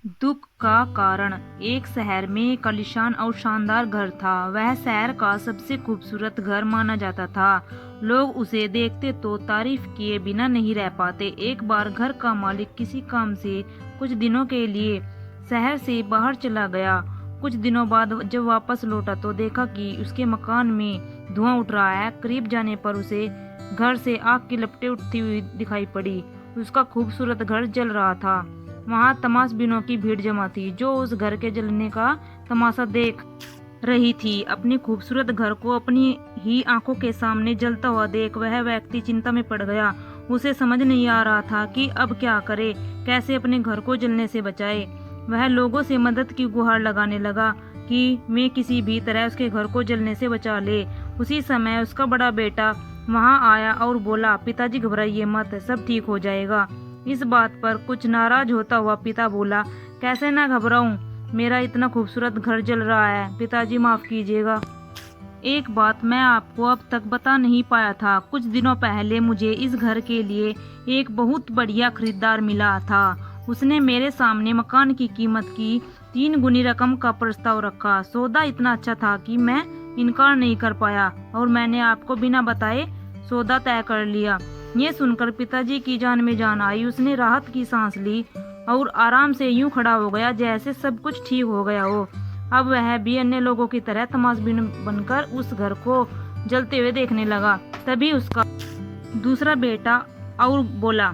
दुख का कारण। एक शहर में एक आलीशान और शानदार घर था। वह शहर का सबसे खूबसूरत घर माना जाता था। लोग उसे देखते तो तारीफ किए बिना नहीं रह पाते। एक बार घर का मालिक किसी काम से कुछ दिनों के लिए शहर से बाहर चला गया। कुछ दिनों बाद जब वापस लौटा तो देखा कि उसके मकान में धुआं उठ रहा है। करीब जाने पर उसे घर से आग की लपटें उठती हुई दिखाई पड़ी। उसका खूबसूरत घर जल रहा था। वहां तमाशबीनों की भीड़ जमा थी जो उस घर के जलने का तमाशा देख रही थी। अपनी खूबसूरत घर को अपनी ही आंखों के सामने जलता हुआ देख वह व्यक्ति चिंता में पड़ गया। उसे समझ नहीं आ रहा था कि अब क्या करे, कैसे अपने घर को जलने से बचाए। वह लोगों से मदद की गुहार लगाने लगा कि मैं किसी भी तरह उसके घर को जलने से बचा ले। उसी समय उसका बड़ा बेटा वहां आया और बोला, पिताजी घबराइए मत, सब ठीक हो जाएगा। इस बात पर कुछ नाराज होता हुआ पिता बोला, कैसे ना घबराऊं, मेरा इतना खूबसूरत घर जल रहा है, पिताजी माफ कीजिएगा। एक बात मैं आपको अब तक बता नहीं पाया था। कुछ दिनों पहले मुझे इस घर के लिए एक बहुत बढ़िया खरीदार मिला था। उसने मेरे सामने मकान की कीमत की 3 गुनी रकम का प्रस्ताव रखा। सौदा इतना अच्छा था कि मैं इनकार नहीं कर पाया और मैंने आपको बिना बताए सौदा तय कर लिया। ये सुनकर पिताजी की जान में जान आई। उसने राहत की सांस ली और आराम से यूं खड़ा हो गया जैसे सब कुछ ठीक हो गया हो। अब वह भी अन्य लोगों की तरह तमाशबीन बनकर उस घर को जलते हुए देखने लगा। तभी उसका दूसरा बेटा और बोला,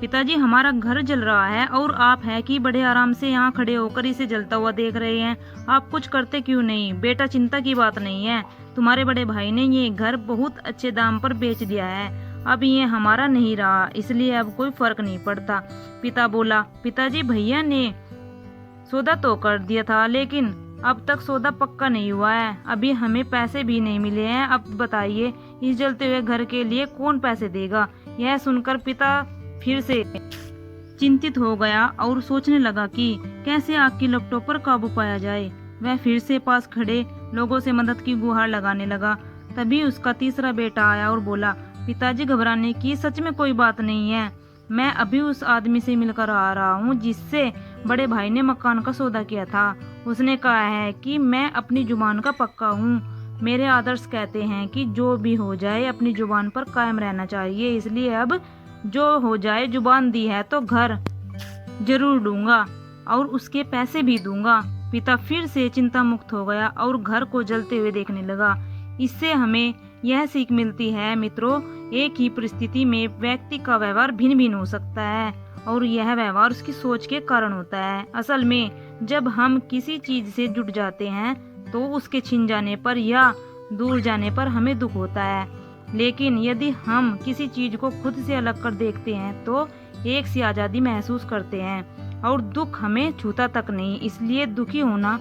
पिताजी हमारा घर जल रहा है और आप है कि बड़े आराम से यहाँ खड़े होकर इसे जलता हुआ देख रहे हैं, आप कुछ करते क्यों नहीं? बेटा चिंता की बात नहीं है, तुम्हारे बड़े भाई ने ये घर बहुत अच्छे दाम पर बेच दिया है। अब ये हमारा नहीं रहा, इसलिए अब कोई फर्क नहीं पड़ता। पिता बोला, पिताजी भैया ने सौदा तो कर दिया था लेकिन अब तक सौदा पक्का नहीं हुआ है, अभी हमें पैसे भी नहीं मिले हैं। अब बताइए इस जलते हुए घर के लिए कौन पैसे देगा? यह सुनकर पिता फिर से चिंतित हो गया और सोचने लगा कि कैसे आग की लपटों पर काबू पाया जाए। वह फिर से पास खड़े लोगों से मदद की गुहार लगाने लगा। तभी उसका तीसरा बेटा आया और बोला, पिताजी घबराने की सच में कोई बात नहीं है, मैं अभी उस आदमी से मिलकर आ रहा हूँ जिससे बड़े भाई ने मकान का सौदा किया था। उसने कहा है कि मैं अपनी जुबान का पक्का हूँ। मेरे आदर्श कहते हैं कि जो भी हो जाए अपनी जुबान पर कायम रहना चाहिए, इसलिए अब जो हो जाए, जुबान दी है तो घर जरूर दूंगा और उसके पैसे भी दूंगा। पिता फिर से चिंता मुक्त हो गया और घर को जलते हुए देखने लगा। इससे हमें यह सीख मिलती है मित्रों, एक ही परिस्थिति में व्यक्ति का व्यवहार भिन्न भिन्न हो सकता है और यह व्यवहार उसकी सोच के कारण होता है। असल में जब हम किसी चीज से जुट जाते हैं तो उसके छिन जाने पर या दूर जाने पर हमें दुख होता है, लेकिन यदि हम किसी चीज को खुद से अलग कर देखते हैं तो एक सी आजादी महसूस करते हैं और दुख हमें छूता तक नहीं। इसलिए दुखी होना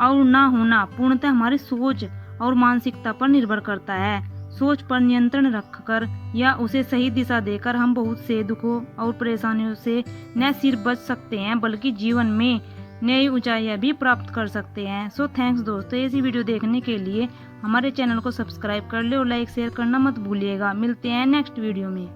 और ना होना पूर्णतः हमारी सोच और मानसिकता पर निर्भर करता है। सोच पर नियंत्रण रखकर या उसे सही दिशा देकर हम बहुत से दुखों और परेशानियों से न सिर्फ बच सकते हैं बल्कि जीवन में नई ऊंचाइयां भी प्राप्त कर सकते हैं। सो थैंक्स दोस्तों, ऐसी वीडियो देखने के लिए हमारे चैनल को सब्सक्राइब कर ले और लाइक शेयर करना मत भूलिएगा। मिलते हैं नेक्स्ट वीडियो में।